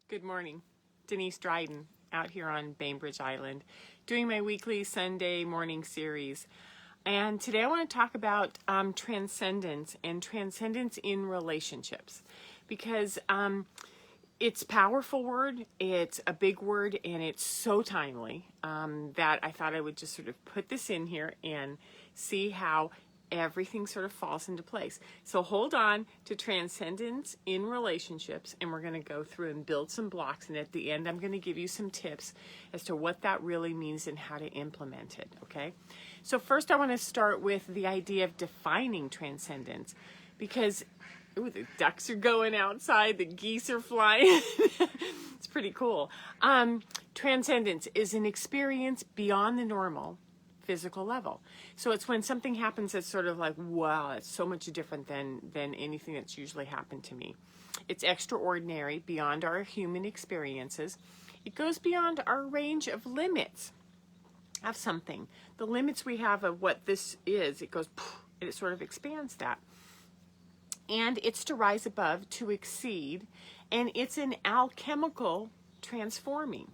Good morning. Denise Dryden out here on Bainbridge Island doing my weekly Sunday morning series. And today I want to talk about transcendence and transcendence in relationships because it's a powerful word, it's a big word, and it's so timely that I thought I would just sort of put this in here and see how everything sort of falls into place. So hold on to transcendence in relationships, and we're going to go through and build some blocks, and at the end I'm going to give you some tips as to what that really means and how to implement it, okay? So first I want to start with the idea of defining transcendence, because the ducks are going outside, the geese are flying. It's pretty cool. Transcendence is an experience beyond the normal physical level. So it's when something happens that's sort of like, wow, it's so much different than anything that's usually happened to me. It's extraordinary, beyond our human experiences. It goes beyond our range of limits of something. The limits we have of what this is, it goes, and it sort of expands that. And it's to rise above, to exceed, and it's an alchemical transforming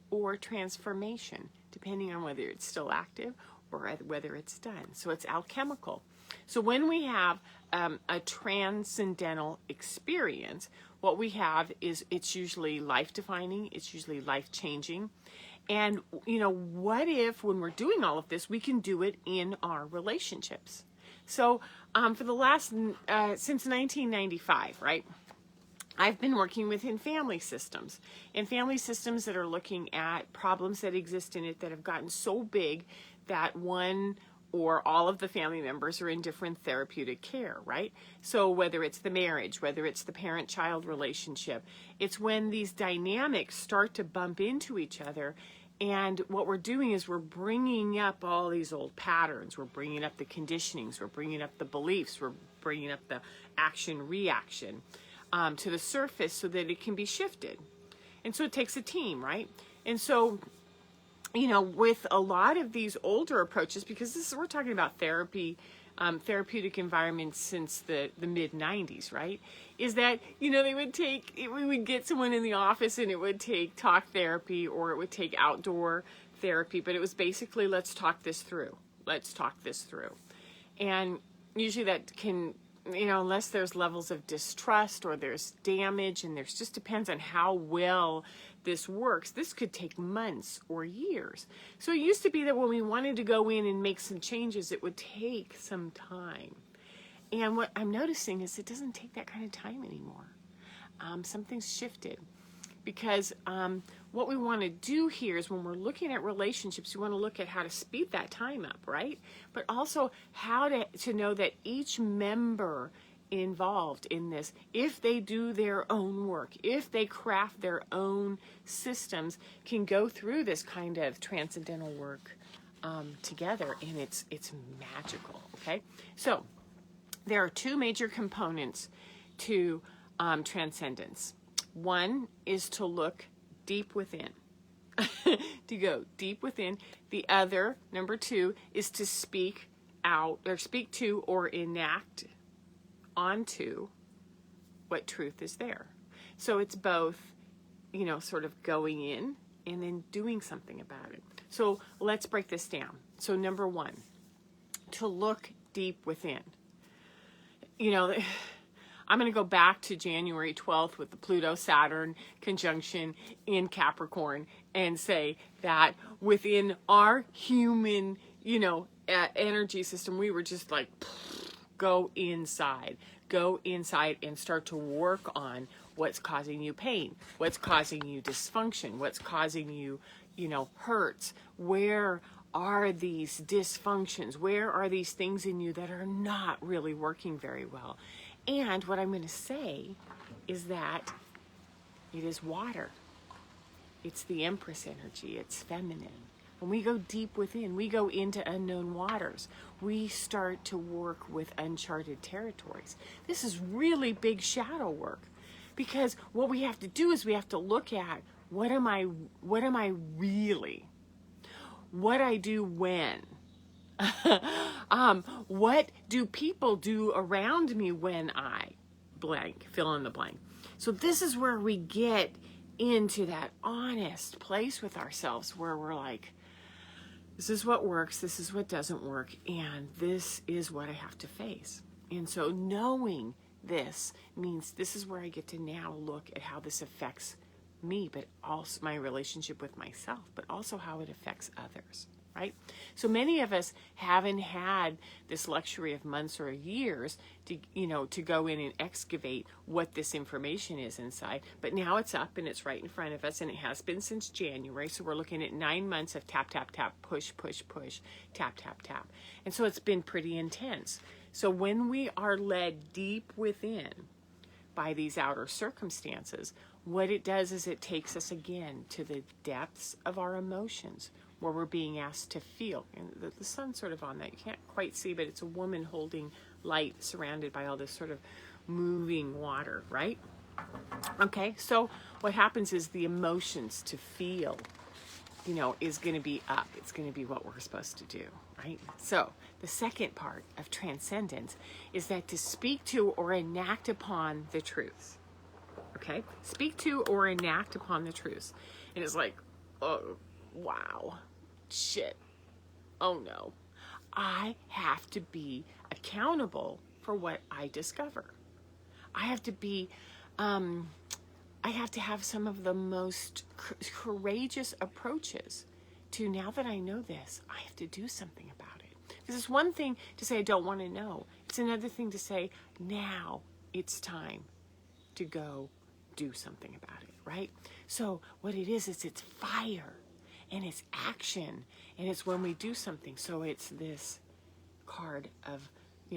or transformation, depending on whether it's still active or whether it's done. So it's alchemical. So when we have a transcendental experience, what we have is it's usually life-defining, it's usually life-changing. And, you know, what if when we're doing all of this, we can do it in our relationships? So for the last, since 1995, right? I've been working within family systems, and family systems that are looking at problems that exist in it that have gotten so big that one or all of the family members are in different therapeutic care, right? So whether it's the marriage, whether it's the parent-child relationship, it's when these dynamics start to bump into each other. And what we're doing is we're bringing up all these old patterns. We're bringing up the conditionings. We're bringing up the beliefs. We're bringing up the action-reaction to the surface so that it can be shifted. And so it takes a team, right? And so, you know, with a lot of these older approaches, because we're talking about therapy, therapeutic environments since the mid-90s, right? Is that, you know, we would get someone in the office and it would take talk therapy or it would take outdoor therapy, but it was basically, let's talk this through. Let's talk this through. And usually that can, you know, unless there's levels of distrust or there's damage, and there's just depends on how well this works, this could take months or years. So it used to be that when we wanted to go in and make some changes, it would take some time. And what I'm noticing is it doesn't take that kind of time anymore. Something's shifted. Because what we want to do here is when we're looking at relationships, we want to look at how to speed that time up, right? But also how to know that each member involved in this, if they do their own work, if they craft their own systems, can go through this kind of transcendental work together, and it's magical, okay? So there are two major components to transcendence. One is to look deep within, to go deep within. The other, number two, is to speak out or speak to or enact onto what truth is there. So it's both, you know, sort of going in and then doing something about it. So let's break this down. So number one, to look deep within. You know, I'm going to go back to January 12th with the Pluto-Saturn conjunction in Capricorn and say that within our human, you know, energy system, we were just like, go inside and start to work on what's causing you pain, what's causing you dysfunction, what's causing you, you know, hurts. Where are these dysfunctions? Where are these things in you that are not really working very well? And what I'm going to say is that it is water. It's the Empress energy. It's feminine. When we go deep within, we go into unknown waters. We start to work with uncharted territories. This is really big shadow work, because what we have to do is we have to look at what am I really? What I do when? What do people do around me when I blank, fill in the blank? So this is where we get into that honest place with ourselves where we're like, this is what works, this is what doesn't work, and this is what I have to face. And so knowing this means this is where I get to now look at how this affects me, but also my relationship with myself, but also how it affects others, right? So many of us haven't had this luxury of months or years to go in and excavate what this information is inside. But now it's up and it's right in front of us, and it has been since January. So we're looking at 9 months of tap, tap, tap, push, push, push, tap, tap, tap. And so it's been pretty intense. So when we are led deep within by these outer circumstances, what it does is it takes us again to the depths of our emotions, where we're being asked to feel. And the sun's sort of on that. You can't quite see, but it's a woman holding light surrounded by all this sort of moving water, right? Okay, so what happens is the emotions to feel, is going to be up. It's going to be what we're supposed to do, right? So the second part of transcendence is that to speak to or enact upon the truth. Okay? Speak to or enact upon the truth. And it's like, oh, wow. Shit. Oh no. I have to be accountable for what I discover. I have to be, I have to have some of the most courageous approaches to, now that I know this, I have to do something about it. Because it's one thing to say, I don't want to know. It's another thing to say, now it's time to go do something about it, right? So what it is it's fire and it's action, and it's when we do something. So it's this card of,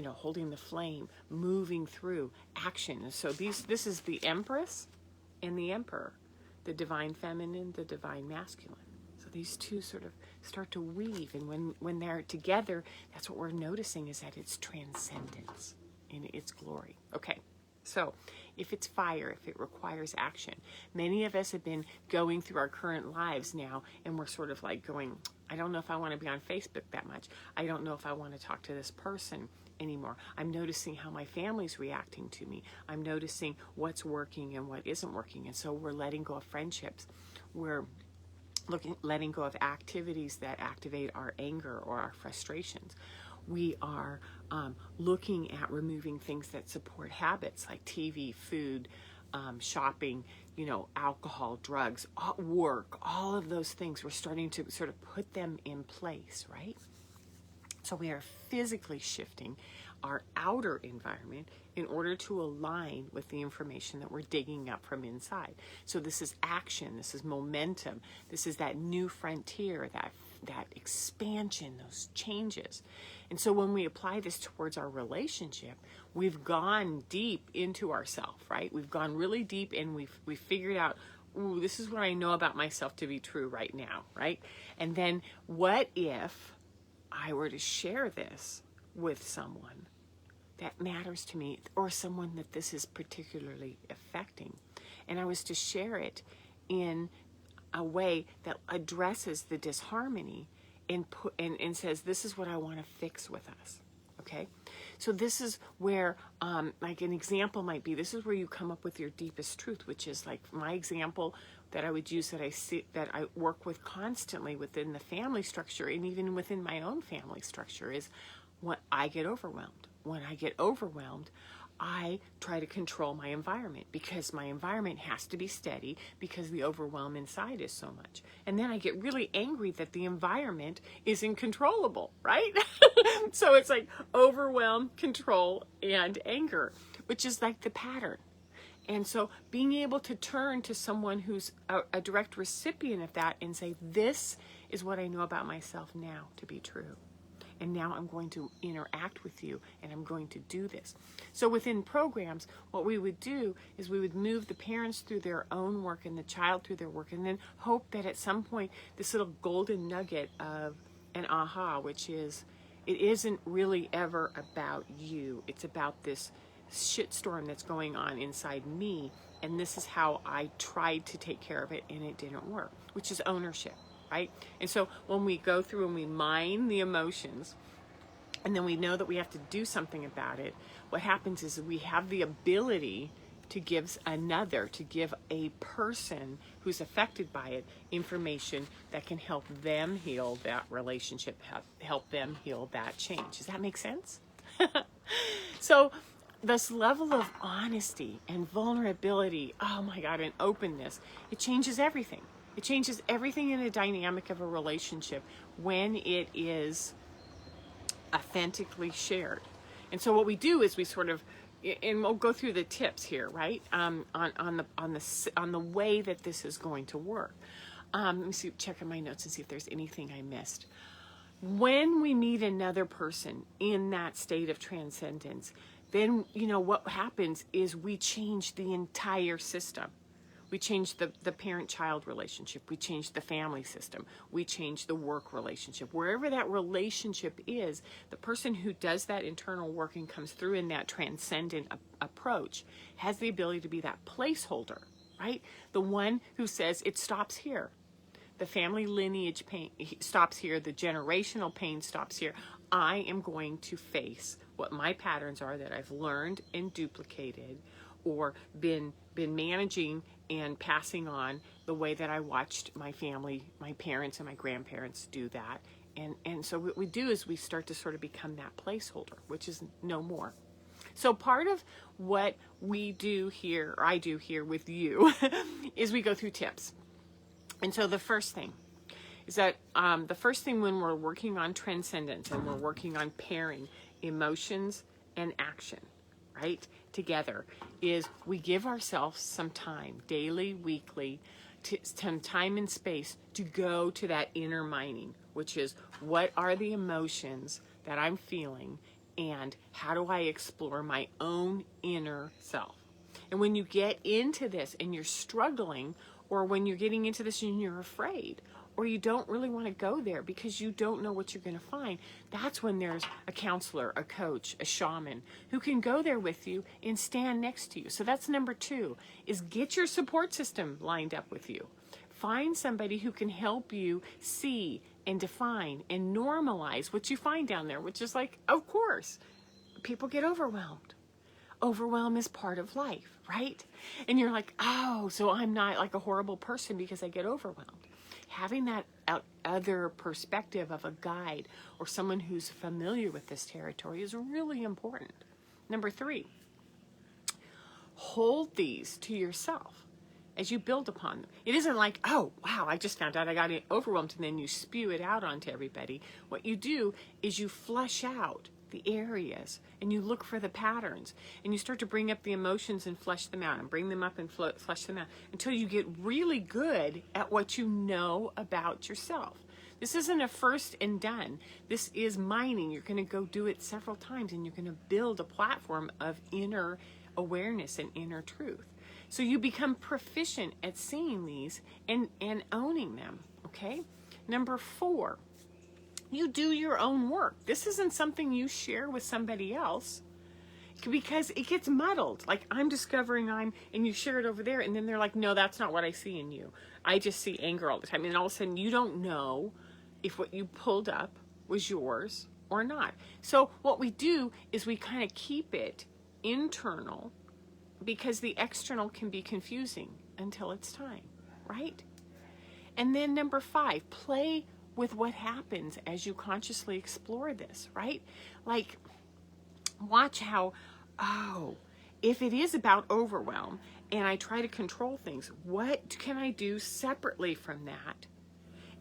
holding the flame, moving through action. And so this is the Empress and the Emperor, the divine feminine, the divine masculine. So these two sort of start to weave, and when they're together, that's what we're noticing, is that it's transcendence in its glory. Okay. So if it's fire, if it requires action, many of us have been going through our current lives now, and we're sort of like going, I don't know if I want to be on Facebook that much. I don't know if I want to talk to this person anymore. I'm noticing how my family's reacting to me. I'm noticing what's working and what isn't working. And so we're letting go of friendships. We're letting go of activities that activate our anger or our frustrations. We are looking at removing things that support habits like TV, food, shopping, alcohol, drugs, work, all of those things. We're starting to sort of put them in place, right? So we are physically shifting our outer environment in order to align with the information that we're digging up from inside. So this is action, this is momentum, this is that new frontier, that expansion, those changes. And so when we apply this towards our relationship, we've gone deep into ourselves, right? We've gone really deep, and we've figured out, ooh, this is what I know about myself to be true right now, right? And then what if I were to share this with someone that matters to me, or someone that this is particularly affecting, and I was to share it in a way that addresses the disharmony and says, this is what I want to fix with us. Okay, so this is where, like an example might be, this is where you come up with your deepest truth, which is like my example that I would use, that I work with constantly within the family structure, and even within my own family structure, is when I get overwhelmed. When I get overwhelmed, I try to control my environment, because my environment has to be steady, because the overwhelm inside is so much. And then I get really angry that the environment isn't controllable, right? So it's like overwhelm, control, and anger, which is like the pattern. And so being able to turn to someone who's a direct recipient of that and say, this is what I know about myself now to be true. And now I'm going to interact with you, and I'm going to do this. So within programs, what we would do is we would move the parents through their own work and the child through their work, and then hope that at some point this little golden nugget of an aha, which is, it isn't really ever about you. It's about this shitstorm that's going on inside me, and this is how I tried to take care of it and it didn't work, which is ownership. Right? And so when we go through and we mine the emotions, and then we know that we have to do something about it, what happens is we have the ability to give a person who's affected by it information that can help them heal that relationship, help them heal that change. Does that make sense? So this level of honesty and vulnerability, oh my God, and openness, it changes everything. It changes everything in the dynamic of a relationship when it is authentically shared. And so what we do is we sort of, and we'll go through the tips here, right? On the way that this is going to work. Let me check on my notes and see if there's anything I missed. When we meet another person in that state of transcendence, then, what happens is we change the entire system. We change the parent-child relationship. We change the family system. We change the work relationship. Wherever that relationship is, the person who does that internal work and comes through in that transcendent approach has the ability to be that placeholder, right? The one who says it stops here. The family lineage pain stops here. The generational pain stops here. I am going to face what my patterns are that I've learned and duplicated or been managing and passing on the way that I watched my family, my parents and my grandparents do that. And so what we do is we start to sort of become that placeholder, which is no more. So part of what we do here, or I do here with you, is we go through tips. And so the first thing is that when we're working on transcendence and we're working on pairing emotions and action, right, together, is we give ourselves some time, daily, weekly, some time and space to go to that inner mining, which is what are the emotions that I'm feeling and how do I explore my own inner self. And when you get into this and you're struggling, or when you're getting into this and you're afraid, or you don't really want to go there because you don't know what you're going to find, that's when there's a counselor, a coach, a shaman who can go there with you and stand next to you. So that's number 2, is get your support system lined up with you. Find somebody who can help you see and define and normalize what you find down there, which is like, of course, people get overwhelmed. Overwhelm is part of life, right? And you're like, oh, so I'm not like a horrible person because I get overwhelmed. Having that other perspective of a guide or someone who's familiar with this territory is really important. Number 3, hold these to yourself as you build upon them. It isn't like, oh, wow, I just found out I got overwhelmed, and then you spew it out onto everybody. What you do is you flush out the areas and you look for the patterns and you start to bring up the emotions and flesh them out and bring them up and flesh them out until you get really good at what you know about yourself. This isn't a first and done. This is mining. You're going to go do it several times and you're going to build a platform of inner awareness and inner truth. So you become proficient at seeing these and owning them, okay? Number 4, you do your own work. This isn't something you share with somebody else because it gets muddled. Like I'm discovering and you share it over there and then they're like, no, that's not what I see in you. I just see anger all the time. And all of a sudden you don't know if what you pulled up was yours or not. So what we do is we kind of keep it internal because the external can be confusing until it's time, right? And then number 5, play with what happens as you consciously explore this, right? Like, watch how, if it is about overwhelm and I try to control things, what can I do separately from that?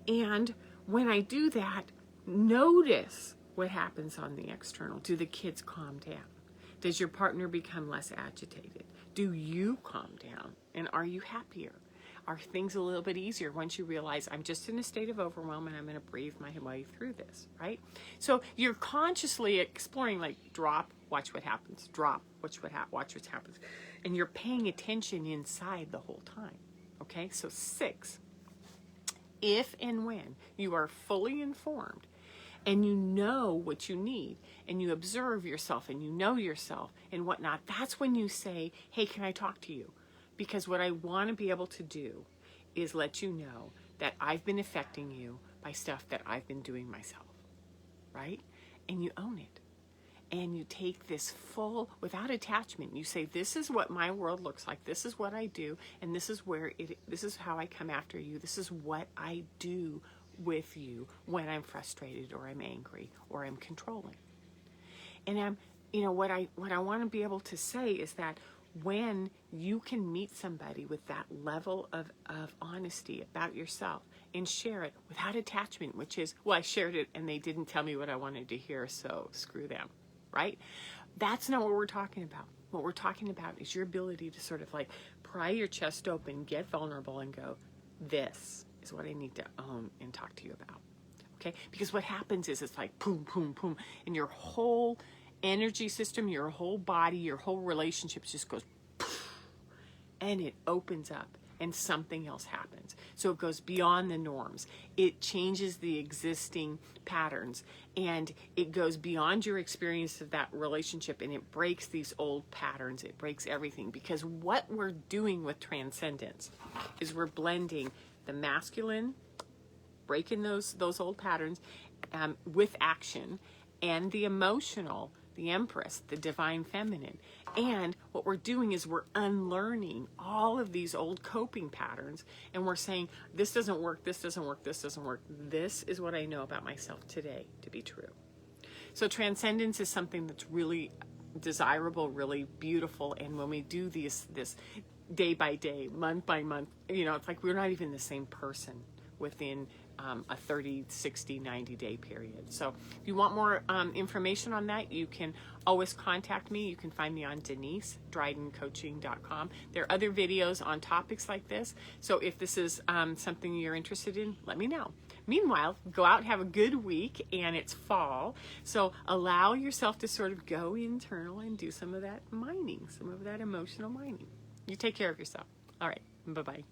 And when I do that, notice what happens on the external. Do the kids calm down? Does your partner become less agitated? Do you calm down? And are you happier? Are things a little bit easier once you realize I'm just in a state of overwhelm and I'm going to breathe my way through this, right? So you're consciously exploring, like drop, watch what happens, drop, watch what happens. And you're paying attention inside the whole time, okay? So 6, if and when you are fully informed and you know what you need and you observe yourself and you know yourself and whatnot, that's when you say, hey, can I talk to you? Because what I want to be able to do is let you know that I've been affecting you by stuff that I've been doing myself, right? And you own it. and you take this full, without attachment, you say, this is what my world looks like, this is what I do, and this is this is how I come after you, this is what I do with you when I'm frustrated or I'm angry or I'm controlling. And what I want to be able to say is that when you can meet somebody with that level of honesty about yourself and share it without attachment, which is, well, I shared it and they didn't tell me what I wanted to hear, so screw them, right? That's not what we're talking about. What we're talking about is your ability to sort of like pry your chest open, get vulnerable, and go, this is what I need to own and talk to you about. Okay? Because what happens is it's like boom, boom, boom, and your whole energy system, your whole body, your whole relationship just goes poof, and it opens up and something else happens. So it goes beyond the norms. It changes the existing patterns, and it goes beyond your experience of that relationship, and it breaks these old patterns. It breaks everything, because what we're doing with transcendence is we're blending the masculine, breaking those old patterns with action, and the emotional, the Empress, the divine feminine. And what we're doing is we're unlearning all of these old coping patterns, and we're saying, this doesn't work, this doesn't work, this doesn't work. This is what I know about myself today to be true. So transcendence is something that's really desirable, really beautiful. And when we do this day by day, month by month, it's like we're not even the same person within a 30, 60, 90-day period. So if you want more information on that, you can always contact me. You can find me on DeniseDrydenCoaching.com. There are other videos on topics like this. So if this is something you're interested in, let me know. Meanwhile, go out and have a good week, and it's fall. So allow yourself to sort of go internal and do some of that mining, some of that emotional mining. You take care of yourself. All right. Bye-bye.